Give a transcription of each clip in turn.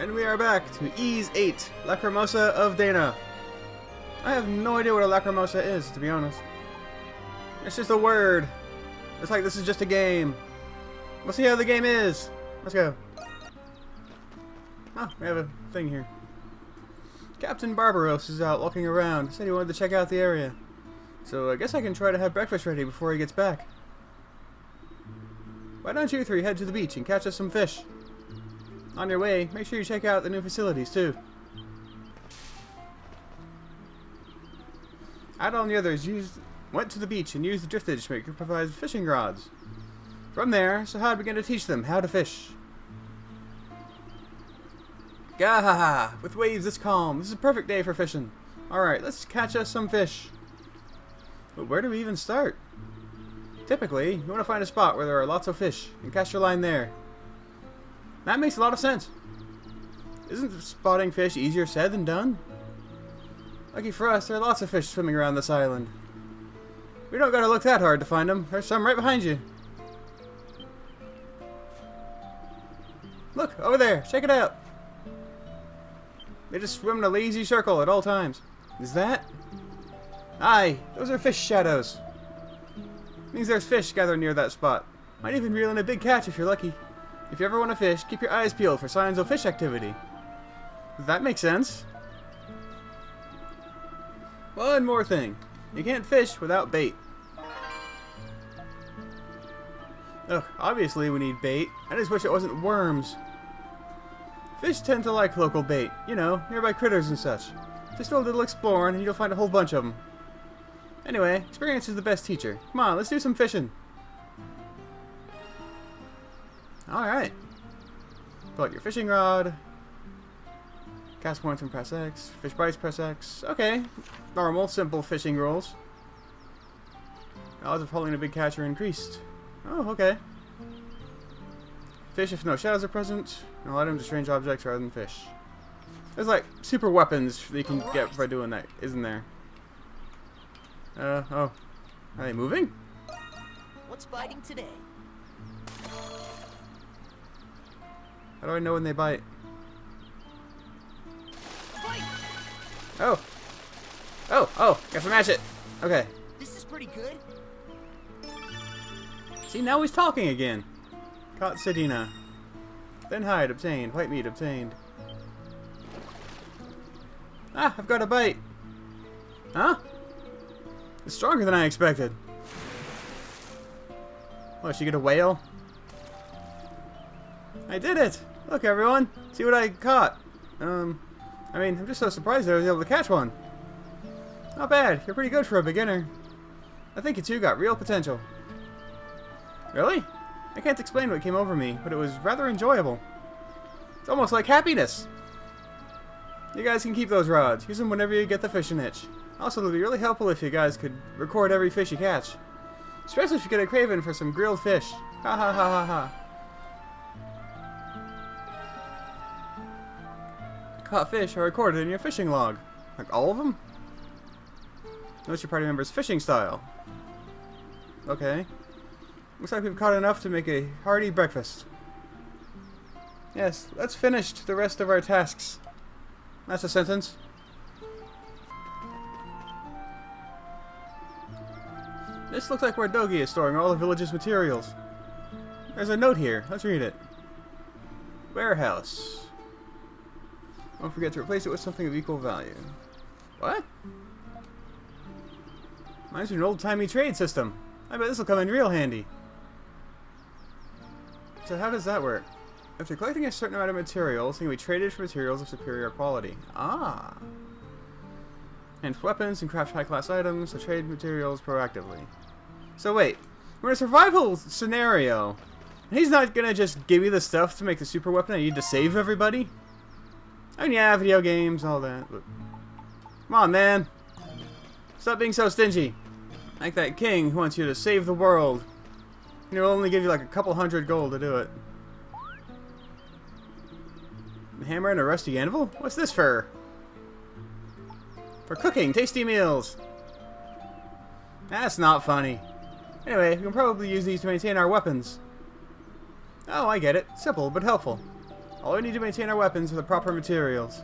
And we are back to Ys VIII, Lacrimosa of Dana. I have no idea what a Lacrimosa is, to be honest. It's just a word. It's like this is just a game. We'll see how the game is. Let's go. Oh, we have a thing here. Captain Barbaros is out walking around. Said he wanted to check out the area. So I guess I can try to have breakfast ready before he gets back. Why don't you three head to the beach and catch us some fish? On your way, make sure you check out the new facilities too. Adol and the others went to the beach and used the driftage maker to provide fishing rods. From there, Sahad began to teach them how to fish. Gahaha! With waves this calm, this is a perfect day for fishing. Alright, let's catch us some fish. But where do we even start? Typically, you want to find a spot where there are lots of fish and cast your line there. That makes a lot of sense. Isn't spotting fish easier said than done? Lucky for us, there are lots of fish swimming around this island. We don't gotta look that hard to find them. There's some right behind you. Look, over there. Check it out. They just swim in a lazy circle at all times. Is that? Aye, those are fish shadows. Means there's fish gathered near that spot. Might even reel in a big catch if you're lucky. If you ever want to fish, keep your eyes peeled for signs of fish activity. That makes sense. One more thing. You can't fish without bait. Ugh, obviously we need bait. I just wish it wasn't worms. Fish tend to like local bait. You know, nearby critters and such. Just do a little exploring and you'll find a whole bunch of them. Anyway, experience is the best teacher. Come on, let's do some fishing. Alright. Pull out your fishing rod. Cast points and press X. Fish bites, press X. Okay. Normal, simple fishing rules. Odds of holding a big catch are increased. Oh, okay. Fish if no shadows are present. No items or strange objects rather than fish. There's like super weapons that you can get by doing that, isn't there? Oh. Are they moving? What's biting today? How do I know when they bite? Bite! Oh, got to match it. Okay. This is pretty good. See, now he's talking again. Caught Sedina. Then hide, obtained. White meat, obtained. Ah, I've got a bite. Huh? It's stronger than I expected. What, she get a whale? I did it! Look, everyone! See what I caught. I mean, I'm just so surprised that I was able to catch one. Not bad. You're pretty good for a beginner. I think you two got real potential. Really? I can't explain what came over me, but it was rather enjoyable. It's almost like happiness. You guys can keep those rods. Use them whenever you get the fishing itch. Also, it would be really helpful if you guys could record every fish you catch. Especially if you get a craving for some grilled fish. Ha ha ha ha ha. Caught fish are recorded in your fishing log. Like all of them? Notice your party member's fishing style. Okay. Looks like we've caught enough to make a hearty breakfast. Yes, let's finish the rest of our tasks. That's a sentence. This looks like where Dogi is storing all the village's materials. There's a note here. Let's read it. Warehouse. Don't forget to replace it with something of equal value. What? Mine's an old-timey trade system. I bet this will come in real handy. So how does that work? After collecting a certain amount of materials, it can be traded for materials of superior quality. Ah. And weapons and craft high-class items, so trade materials proactively. So wait, we're in a survival scenario, and he's not gonna just give me the stuff to make the super weapon I need to save everybody? I mean, yeah, video games, all that, but... Come on, man. Stop being so stingy. Like that king who wants you to save the world. And he'll only give you like a couple hundred gold to do it. A hammer and a rusty anvil? What's this for? For cooking tasty meals. That's not funny. Anyway, we can probably use these to maintain our weapons. Oh, I get it. Simple, but helpful. All we need to maintain our weapons are the proper materials.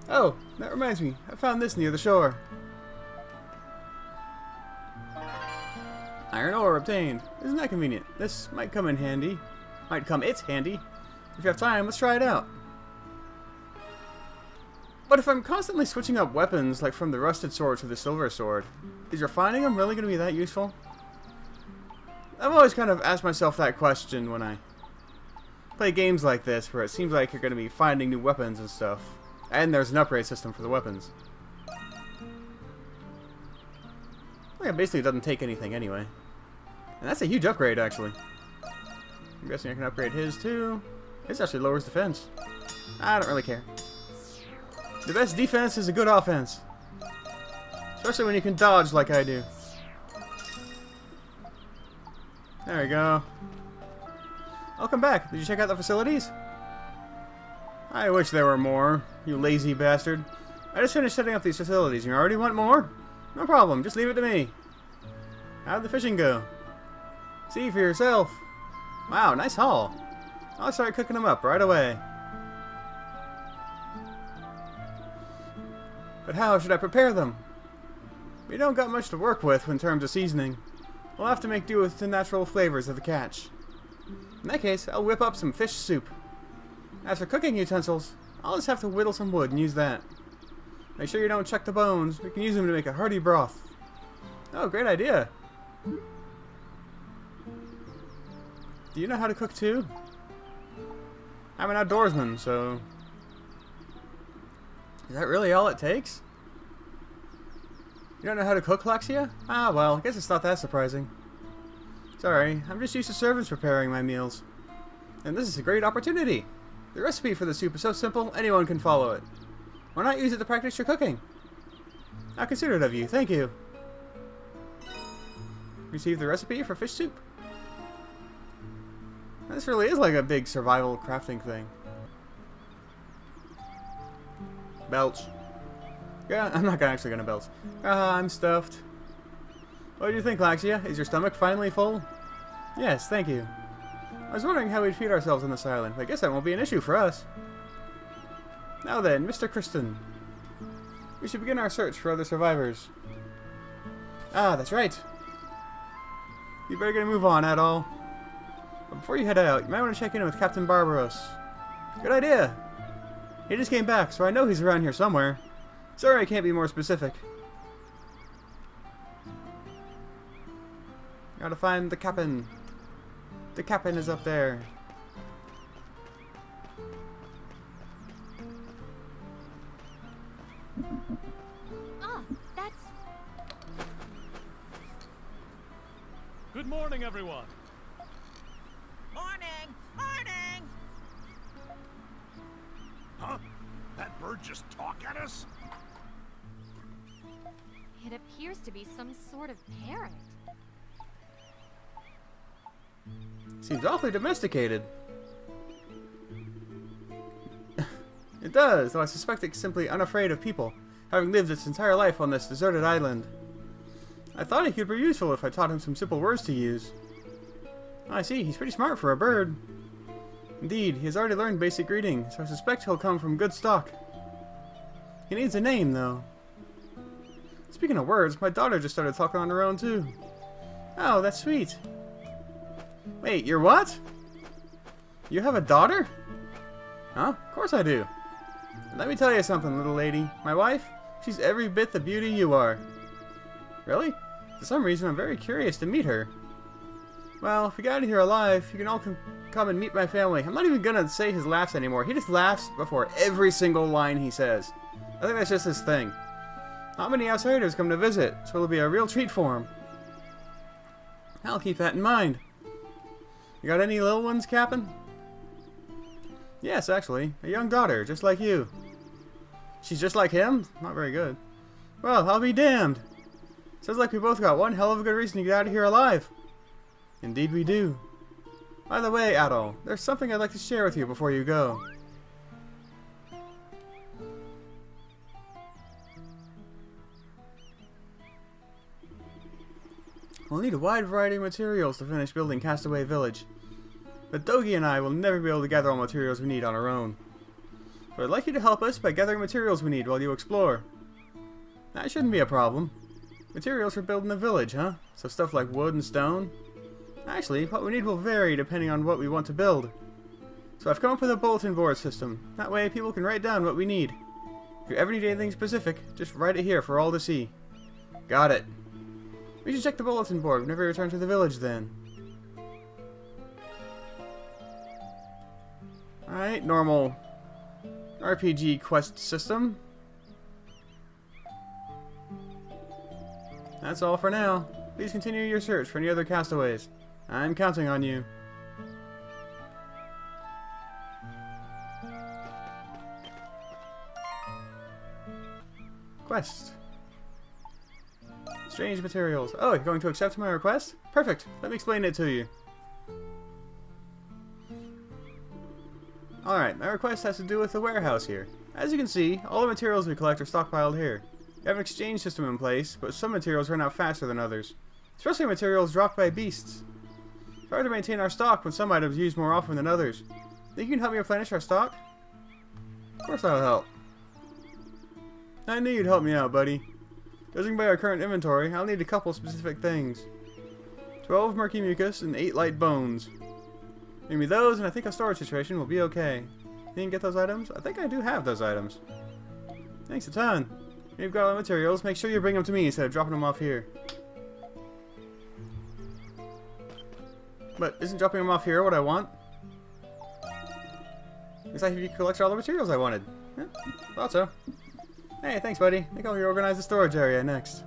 Oh, that reminds me. I found this near the shore. Iron ore obtained. Isn't that convenient? This might come in handy. It's handy. If you have time, let's try it out. But if I'm constantly switching up weapons, like from the rusted sword to the silver sword, is refining them really going to be that useful? I've always kind of asked myself that question when I play games like this, where it seems like you're going to be finding new weapons and stuff. And there's an upgrade system for the weapons. Well, it basically doesn't take anything anyway. And that's a huge upgrade, actually. I'm guessing I can upgrade his too. His actually lowers defense. I don't really care. The best defense is a good offense. Especially when you can dodge like I do. There we go. Welcome back. Did you check out the facilities? I wish there were more, you lazy bastard. I just finished setting up these facilities. You already want more? No problem. Just leave it to me. How'd the fishing go? See for yourself. Wow, nice haul. I'll start cooking them up right away. But how should I prepare them? We don't got much to work with in terms of seasoning. We'll have to make do with the natural flavors of the catch. In that case, I'll whip up some fish soup. As for cooking utensils, I'll just have to whittle some wood and use that. Make sure you don't chuck the bones. We can use them to make a hearty broth. Oh, great idea. Do you know how to cook too? I'm an outdoorsman, so... Is that really all it takes? You don't know how to cook, Lexia? Ah, well, I guess it's not that surprising. Sorry, I'm just used to servants preparing my meals. And this is a great opportunity. The recipe for the soup is so simple, anyone can follow it. Why not use it to practice your cooking? How considerate of you, thank you. Receive the recipe for fish soup. This really is like a big survival crafting thing. Belch. Yeah, I'm not actually gonna belch. I'm stuffed. What do you think, Laxia? Is your stomach finally full? Yes, thank you. I was wondering how we'd feed ourselves on this island, but I guess that won't be an issue for us. Now then, Mr. Kristen. We should begin our search for other survivors. Ah, that's right. You better get a move on, Adol. But before you head out, you might want to check in with Captain Barbaros. Good idea. He just came back, so I know he's around here somewhere. Sorry I can't be more specific. Gotta find the captain. The captain is up there. Ah, that's... Good morning, everyone. Morning! Morning! Huh? That bird just talk at us? It appears to be some sort of parrot. Seems awfully domesticated. It does, though I suspect it's simply unafraid of people, having lived its entire life on this deserted island. I thought he could be useful if I taught him some simple words to use. I see, he's pretty smart for a bird. Indeed, he has already learned basic greeting, so I suspect he'll come from good stock. He needs a name, though. Speaking of words, my daughter just started talking on her own, too. Oh, that's sweet. Wait, you're what? You have a daughter? Huh? Of course I do. Let me tell you something, little lady. My wife, she's every bit the beauty you are. Really? For some reason, I'm very curious to meet her. Well, if we get out of here alive, you can all come and meet my family. I'm not even gonna say his laughs anymore. He just laughs before every single line he says. I think that's just his thing. Not many outsiders come to visit, so it'll be a real treat for him. I'll keep that in mind. You got any little ones, Captain? Yes, actually. A young daughter, just like you. She's just like him? Not very good. Well, I'll be damned. Sounds like we both got one hell of a good reason to get out of here alive. Indeed we do. By the way, Adol, there's something I'd like to share with you before you go. We'll need a wide variety of materials to finish building Castaway Village. but Dogi and I will never be able to gather all materials we need on our own. So I'd like you to help us by gathering materials we need while you explore. That shouldn't be a problem. Materials for building a village, huh? So stuff like wood and stone? Actually, what we need will vary depending on what we want to build. So I've come up with a bulletin board system. That way people can write down what we need. If you ever need anything specific, just write it here for all to see. Got it. We should check the bulletin board whenever we return to the village then. Alright, normal RPG quest system. That's all for now. Please continue your search for any other castaways. I'm counting on you. Quest. Strange materials. Oh, you're going to accept my request? Perfect. Let me explain it to you. Alright, my request has to do with the warehouse here. As you can see, all the materials we collect are stockpiled here. We have an exchange system in place, but some materials run out faster than others. Especially materials dropped by beasts. It's hard to maintain our stock when some items are used more often than others. Think you can help me replenish our stock? Of course I'll help. I knew you'd help me out, buddy. Judging by our current inventory, I'll need a couple specific things. 12 murky mucus and 8 light bones. Give me those and I think our storage situation will be okay. You can get those items? I think I do have those items. Thanks a ton. When you've got all the materials, make sure you bring them to me instead of dropping them off here. But isn't dropping them off here what I want? Looks like you collected all the materials I wanted. Yeah, thought so. Hey, thanks buddy. I think I'll reorganize the storage area next.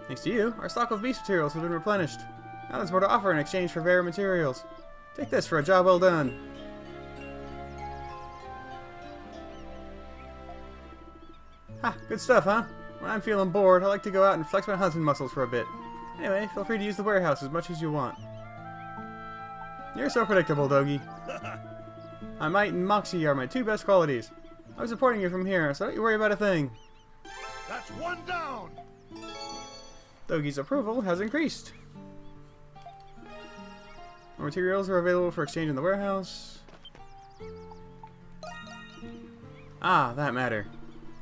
Thanks to you, our stock of beast materials has been replenished. Now there's more to offer in exchange for rare materials. Take this for a job well done. Ha, good stuff, huh? When I'm feeling bored, I like to go out and flex my hunting muscles for a bit. Anyway, feel free to use the warehouse as much as you want. You're so predictable, Dogi. My might and moxie are my two best qualities. I was supporting you from here, so don't you worry about a thing. That's one down! Dogi's approval has increased. More materials are available for exchange in the warehouse. Ah, that matter.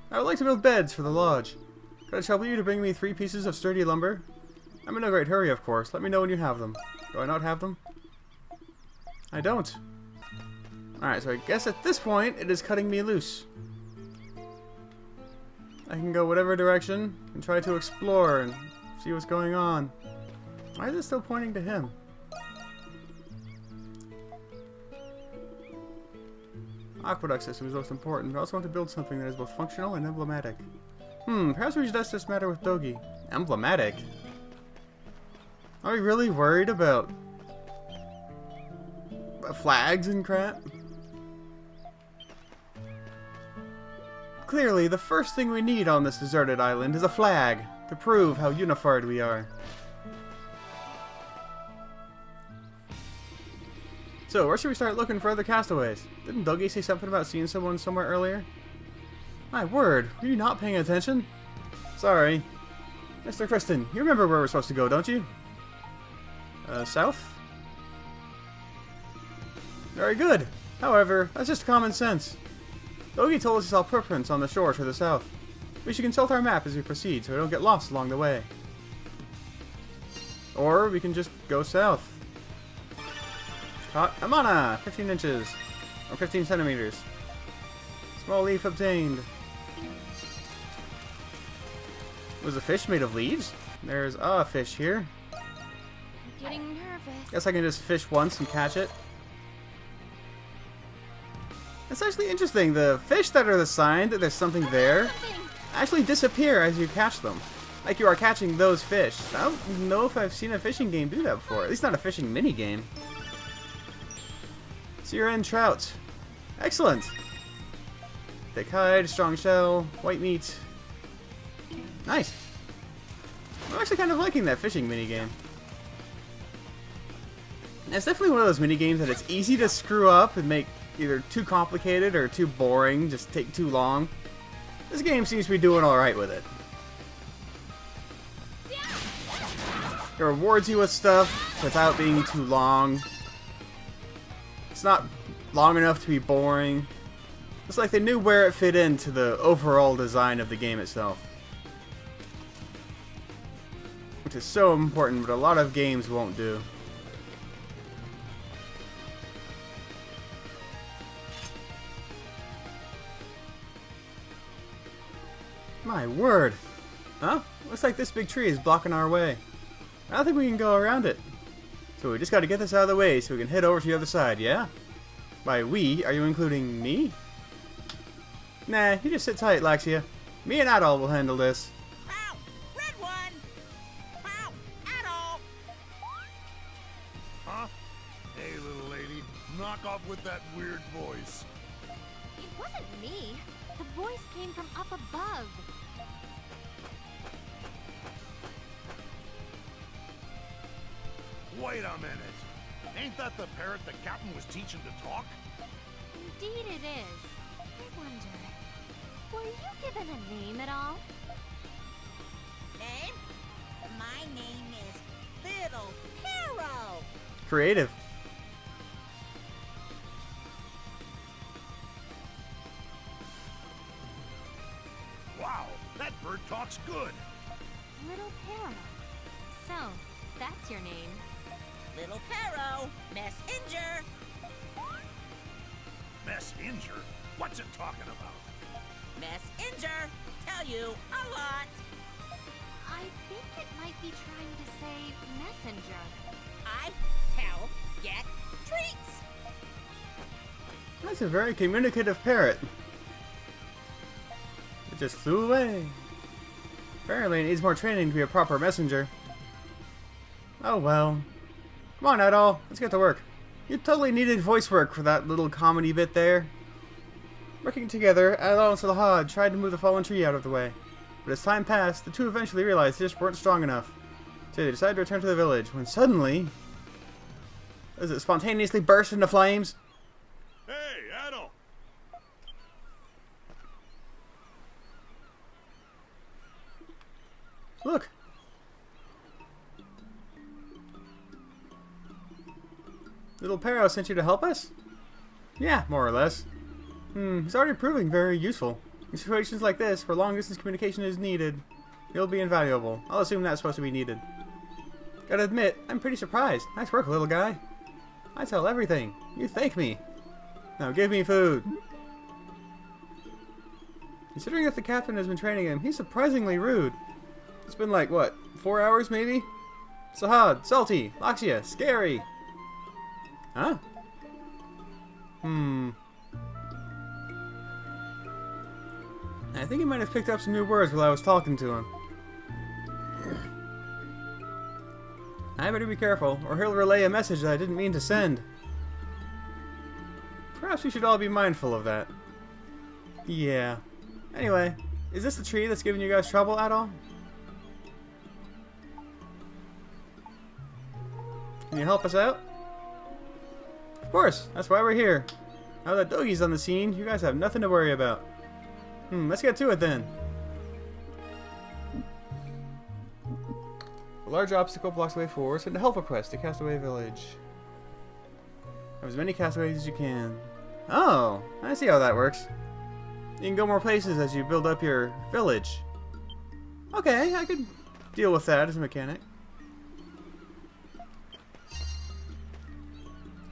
I would like to build beds for the lodge. Could I trouble you to bring me 3 pieces of sturdy lumber? I'm in no great hurry, of course. Let me know when you have them. Do I not have them? I don't. Alright, so I guess at this point, it is cutting me loose. I can go whatever direction and try to explore and see what's going on. Why is it still pointing to him? Aqueduct system is most important. I also want to build something that is both functional and emblematic. Perhaps we should discuss this matter with Dogi. Emblematic? Are we really worried about flags and crap? Clearly, the first thing we need on this deserted island is a flag to prove how unified we are. So, where should we start looking for other castaways? Didn't Dogi say something about seeing someone somewhere earlier? My word, were you not paying attention? Sorry. Mr. Kristen, you remember where we're supposed to go, don't you? South? Very good. However, that's just common sense. Dogi told us he saw footprints on the shore to the south. We should consult our map as we proceed so we don't get lost along the way. Or we can just go south. Caught Amana! 15 inches. Or 15 centimeters. Small leaf obtained. Was a fish made of leaves? There's a fish here. I'm getting nervous. Guess I can just fish once and catch it. It's actually interesting. The fish that are the sign that there's something there actually disappear as you catch them. Like you are catching those fish. I don't know if I've seen a fishing game do that before. At least not a fishing mini game. Sea end trout. Excellent. Thick hide, strong shell, white meat. Nice. I'm actually kind of liking that fishing mini game. It's definitely one of those mini games that it's easy to screw up and make either too complicated or too boring, just take too long. This game seems to be doing alright with it. It rewards you with stuff without being too long. It's not long enough to be boring. It's like they knew where it fit into the overall design of the game itself. Which is so important, but a lot of games won't do. My word! Huh? Looks like this big tree is blocking our way. I don't think we can go around it. So we just gotta get this out of the way so we can head over to the other side, yeah? By we, are you including me? Nah, you just sit tight, Laxia. Me and Adol will handle this. Ow! Red one! Ow! Adol! Huh? Hey, little lady. Knock off with that weird voice. It wasn't me. The voice came from up above. Wait a minute. Ain't that the parrot the captain was teaching to talk? Indeed it is. I wonder, were you given a name at all? Name? My name is Little Hero. Creative. Wow, that bird talks good. Little Pero. So, that's your name. Little Pero. Messenger. Messenger? What's it talking about? Messenger. Tell you a lot. I think it might be trying to say messenger. I tell, get treats. That's a very communicative parrot. It just flew away. Apparently it needs more training to be a proper messenger. Oh well. Come on, Adol. Let's get to work. You totally needed voice work for that little comedy bit there. Working together, Adol and Salahad tried to move the fallen tree out of the way. But as time passed, the two eventually realized they just weren't strong enough. So they decided to return to the village, when suddenly... Does it spontaneously burst into flames? Hey, Adol! Look! Little Pero sent you to help us? Yeah, more or less. He's already proving very useful. In situations like this, where long-distance communication is needed, he'll be invaluable. I'll assume that's supposed to be needed. Gotta admit, I'm pretty surprised. Nice work, little guy. I tell everything. You thank me. Now give me food. Considering that the captain has been training him, he's surprisingly rude. It's been like, what, 4 hours maybe? Sahad, Salty, Laxia, Scary. Huh? I think he might have picked up some new words while I was talking to him. I better be careful, or he'll relay a message that I didn't mean to send. Perhaps we should all be mindful of that. Yeah. Anyway, is this the tree that's giving you guys trouble at all? Can you help us out? Of course, that's why we're here. Now that Dogi's on the scene, you guys have nothing to worry about. Let's get to it then. A large obstacle blocks the way forward. Send a help request to Castaway Village. Have as many castaways as you can. Oh, I see how that works. You can go more places as you build up your village. Okay, I could deal with that as a mechanic.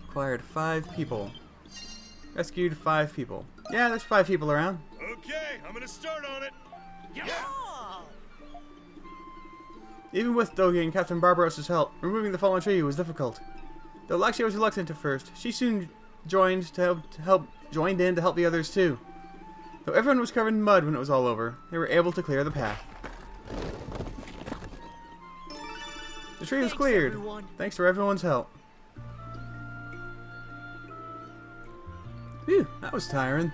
Acquired 5 people. Rescued 5 people. Yeah, there's 5 people around. Okay, I'm gonna start on it. Yes! Oh. Even with Dogi and Captain Barbarossa's help, removing the fallen tree was difficult. Though Laxia was reluctant at first, she soon joined in to help the others too. Though everyone was covered in mud when it was all over, they were able to clear the path. The tree was cleared, thanks to everyone's help. Phew, that was tiring.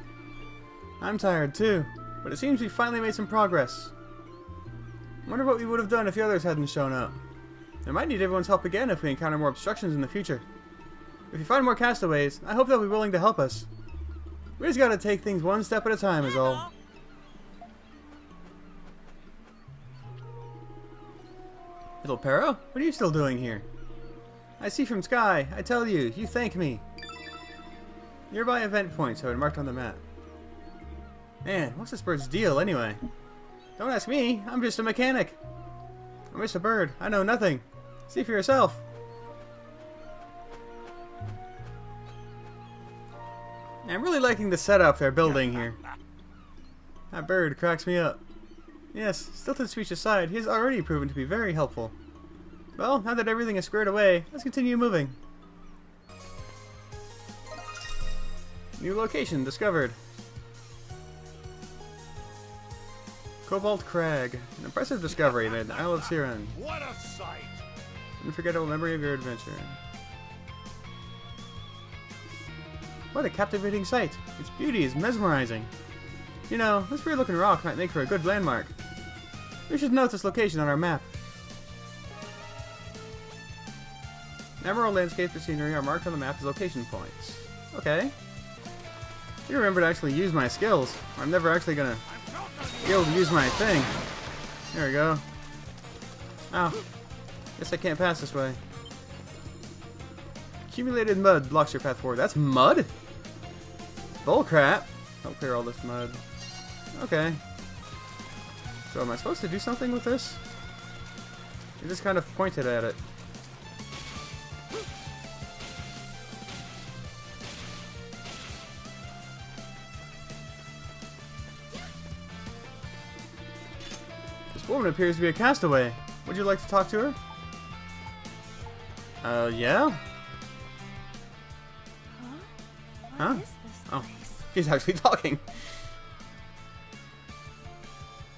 I'm tired too, but it seems we finally made some progress. I wonder what we would have done if the others hadn't shown up. I might need everyone's help again if we encounter more obstructions in the future. If you find more castaways, I hope they'll be willing to help us. We just gotta take things one step at a time is all. Little Pero, what are you still doing here? I see from Sky. I tell you, you thank me. Nearby event points have been marked on the map. Man, what's this bird's deal anyway? Don't ask me, I'm just a mechanic. I'm just a bird, I know nothing. See for yourself. I'm really liking the setup they're building here. That bird cracks me up. Yes, Stilton's speech aside, he has already proven to be very helpful. Well, now that everything is squared away, let's continue moving. New location discovered. Cobalt Crag. An impressive discovery in the Isle of Siren. What a sight! Unforgettable memory of your adventure. What a captivating sight. Its beauty is mesmerizing. You know, this weird looking rock might make for a good landmark. We should note this location on our map. Emerald landscapes or scenery are marked on the map as location points. Okay. You remember to actually use my skills. I'm never actually gonna be able to use my thing. There we go. Oh. Guess I can't pass this way. Accumulated mud blocks your path forward. That's mud? Bullcrap. Don't clear all this mud. Okay. So am I supposed to do something with this? You just kind of pointed at it. This woman appears to be a castaway. Would you like to talk to her? Yeah? Huh? What is this Oh, place? he's actually talking.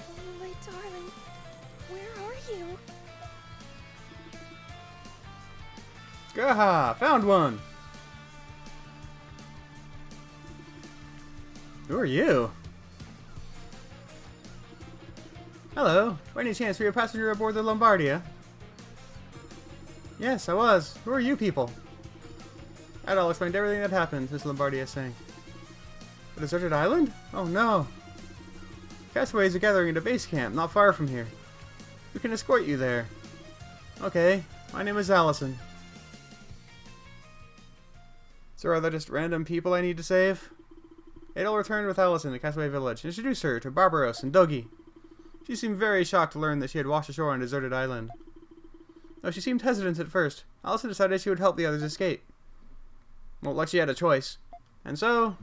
Oh, my darling. Where are you? Gaha! Found one! Who are you? Hello. By any chance were you a passenger aboard the Lombardia? Yes, I was. Who are you people? Adol explained everything that happened, Miss Lombardia saying. A deserted island? Oh no. Castaways are gathering at a base camp not far from here. We can escort you there. Okay, my name is Allison. So are there just random people I need to save? Adol returned with Allison to Castaway Village and introduced her to Barbaros and Dogi. She seemed very shocked to learn that she had washed ashore on a deserted island. Though she seemed hesitant at first, Allison decided she would help the others escape. Well, like she had a choice. And so...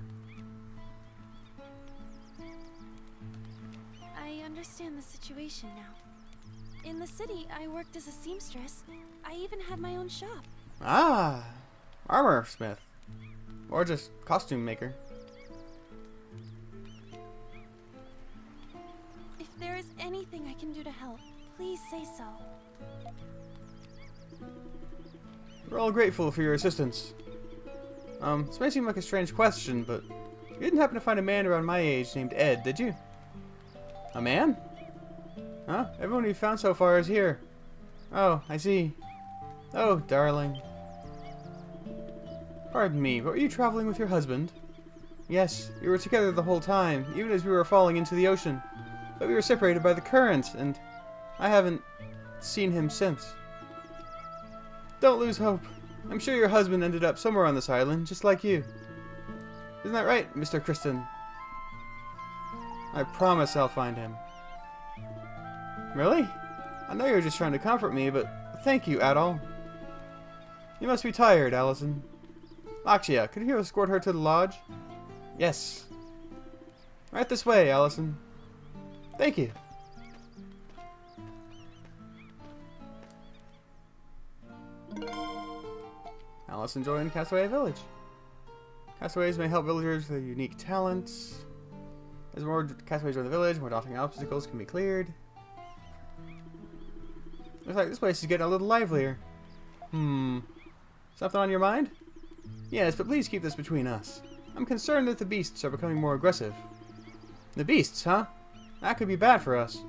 I understand the situation now. In the city, I worked as a seamstress. I even had my own shop. Ah! Armor smith. Or just costume maker. If there is anything I can do to help, please say so. We're all grateful for your assistance. This may seem like a strange question, but you didn't happen to find a man around my age named Ed, did you? A man? Huh? Everyone we've found so far is here. Oh, I see. Oh, darling. Pardon me, but were you traveling with your husband? Yes, we were together the whole time, even as we were falling into the ocean. But we were separated by the current, and I haven't seen him since. Don't lose hope. I'm sure your husband ended up somewhere on this island, just like you. Isn't that right, Mr. Kristen? I promise I'll find him. Really? I know you're just trying to comfort me, but thank you, Adol. You must be tired, Allison. Lakshya, could you escort her to the lodge? Yes. Right this way, Allison. Thank you. Allison joined Castaway Village. Castaways may help villagers with their unique talents. As more castaways join the village, more daunting obstacles can be cleared. Looks like this place is getting a little livelier. Something on your mind? Yes, but please keep this between us. I'm concerned that the beasts are becoming more aggressive. The beasts, huh? That could be bad for us.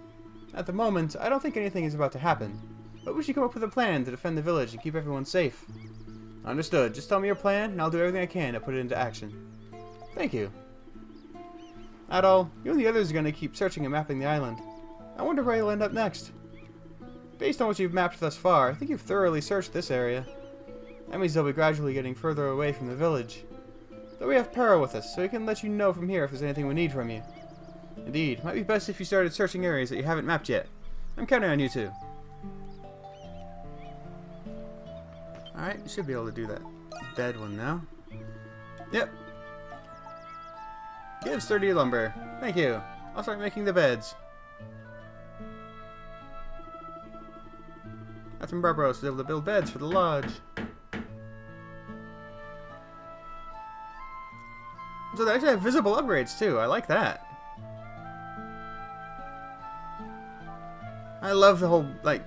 At the moment, I don't think anything is about to happen. But we should come up with a plan to defend the village and keep everyone safe. Understood. Just tell me your plan, and I'll do everything I can to put it into action. Thank you. Adol, you and the others are going to keep searching and mapping the island. I wonder where you'll end up next. Based on what you've mapped thus far, I think you've thoroughly searched this area. That means they'll be gradually getting further away from the village. Though we have Pero with us, so he can let you know from here if there's anything we need from you. Indeed, might be best if you started searching areas that you haven't mapped yet. I'm counting on you too. Alright, you should be able to do that bed one now. Yep. Give sturdy lumber. Thank you. I'll start making the beds. Captain Barbaros was able to build beds for the lodge. So they actually have visible upgrades too. I like that. I love the whole, like,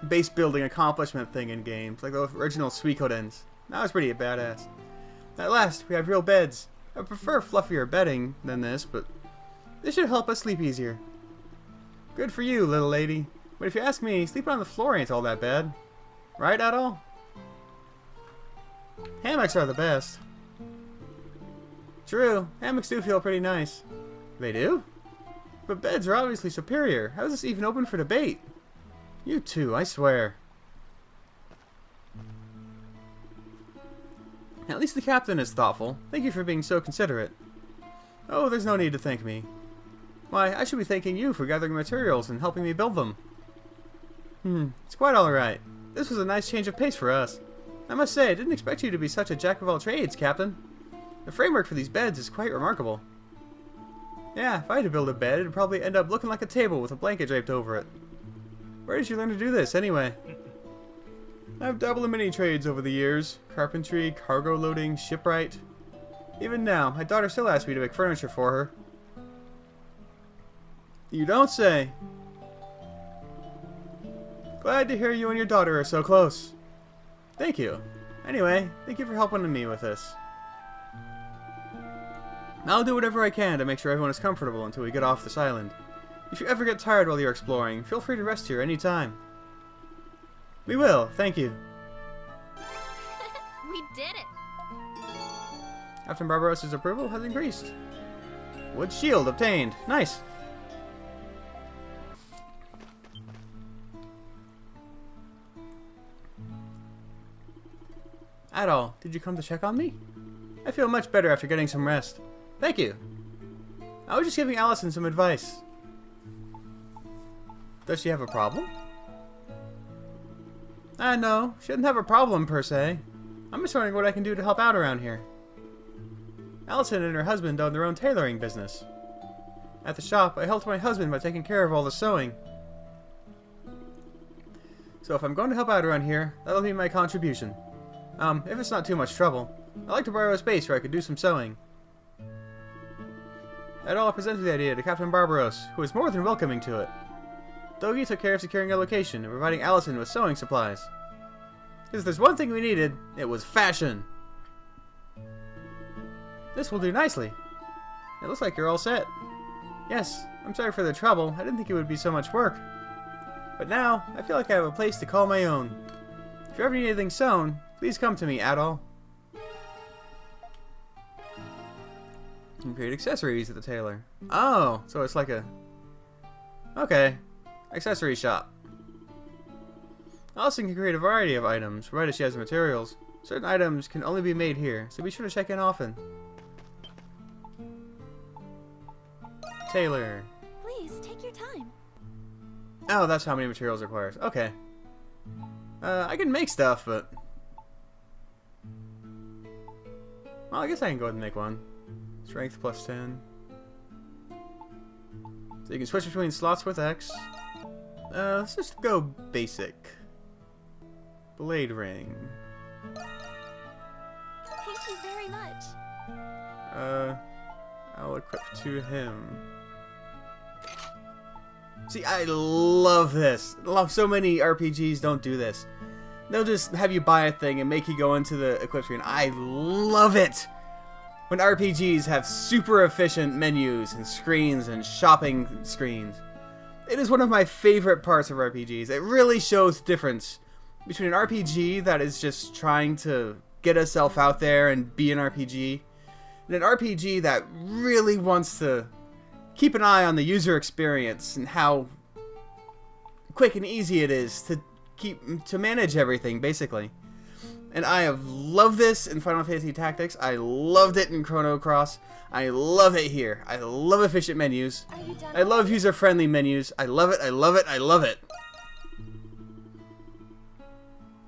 base building accomplishment thing in games. Like the original Suikodens. That was pretty badass. At last, we have real beds. I prefer fluffier bedding than this, but this should help us sleep easier. Good for you, little lady. But if you ask me, sleeping on the floor ain't all that bad. Right, at all? Hammocks are the best. True, hammocks do feel pretty nice. They do? But beds are obviously superior. How is this even open for debate? You two, I swear. At least the captain is thoughtful. Thank you for being so considerate. Oh, there's no need to thank me. Why, I should be thanking you for gathering materials and helping me build them. It's quite alright. This was a nice change of pace for us. I must say, I didn't expect you to be such a jack of all trades, Captain. The framework for these beds is quite remarkable. Yeah, if I had to build a bed, it'd probably end up looking like a table with a blanket draped over it. Where did you learn to do this, anyway? I've dabbled in many trades over the years. Carpentry, cargo loading, shipwright. Even now, my daughter still asks me to make furniture for her. You don't say. Glad to hear you and your daughter are so close. Thank you. Anyway, thank you for helping me with this. I'll do whatever I can to make sure everyone is comfortable until we get off this island. If you ever get tired while you're exploring, feel free to rest here any time. We will, thank you. We did it! Captain Barbaros' approval has increased. Wood shield obtained. Nice. Adol, did you come to check on me? I feel much better after getting some rest. Thank you. I was just giving Allison some advice. Does she have a problem? No, she doesn't have a problem per se. I'm just wondering what I can do to help out around here. Allison and her husband own their own tailoring business. At the shop, I helped my husband by taking care of all the sewing. So if I'm going to help out around here, that'll be my contribution. If it's not too much trouble, I'd like to borrow a space where I could do some sewing. Adol presented the idea to Captain Barbaros, who was more than welcoming to it. Dogi took care of securing a location and providing Allison with sewing supplies. Because if there's one thing we needed, it was fashion. This will do nicely. It looks like you're all set. Yes, I'm sorry for the trouble. I didn't think it would be so much work. But now, I feel like I have a place to call my own. If you ever need anything sewn, please come to me, Adol. You can create accessories at the tailor. Oh, so it's like a... Okay. Accessory shop. Allison can create a variety of items, provided she has the materials. Certain items can only be made here, so be sure to check in often. Tailor. Please, take your time. Oh, that's how many materials it requires. Okay. I can make stuff, but... Well, I guess I can go ahead and make one. Strength plus 10. So you can switch between slots with X. Let's just go basic. Blade ring. Thank you very much. I'll equip to him. See, I love this. So many RPGs don't do this. They'll just have you buy a thing and make you go into the equip screen. I love it when RPGs have super efficient menus and screens and shopping screens. It is one of my favorite parts of RPGs. It really shows the difference between an RPG that is just trying to get itself out there and be an RPG, and an RPG that really wants to keep an eye on the user experience and how quick and easy it is to manage everything, basically. And I have loved this in Final Fantasy Tactics. I loved it in Chrono Cross. I love it here. I love efficient menus. Are you done? I love user-friendly menus. I love it, I love it, I love it.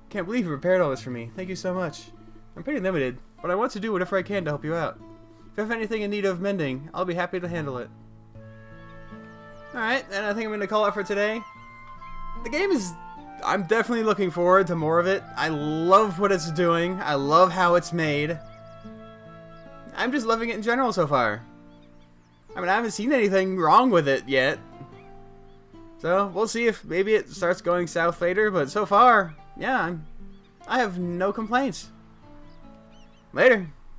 Can't believe you prepared all this for me. Thank you so much. I'm pretty limited, but I want to do whatever I can to help you out. If you have anything in need of mending, I'll be happy to handle it. Alright, and I think I'm going to call it for today. The game is... I'm definitely looking forward to more of it. I love what it's doing. I love how it's made. I'm just loving it in general so far. I mean, I haven't seen anything wrong with it yet. So, we'll see if maybe it starts going south later, but so far, yeah, I have no complaints. Later.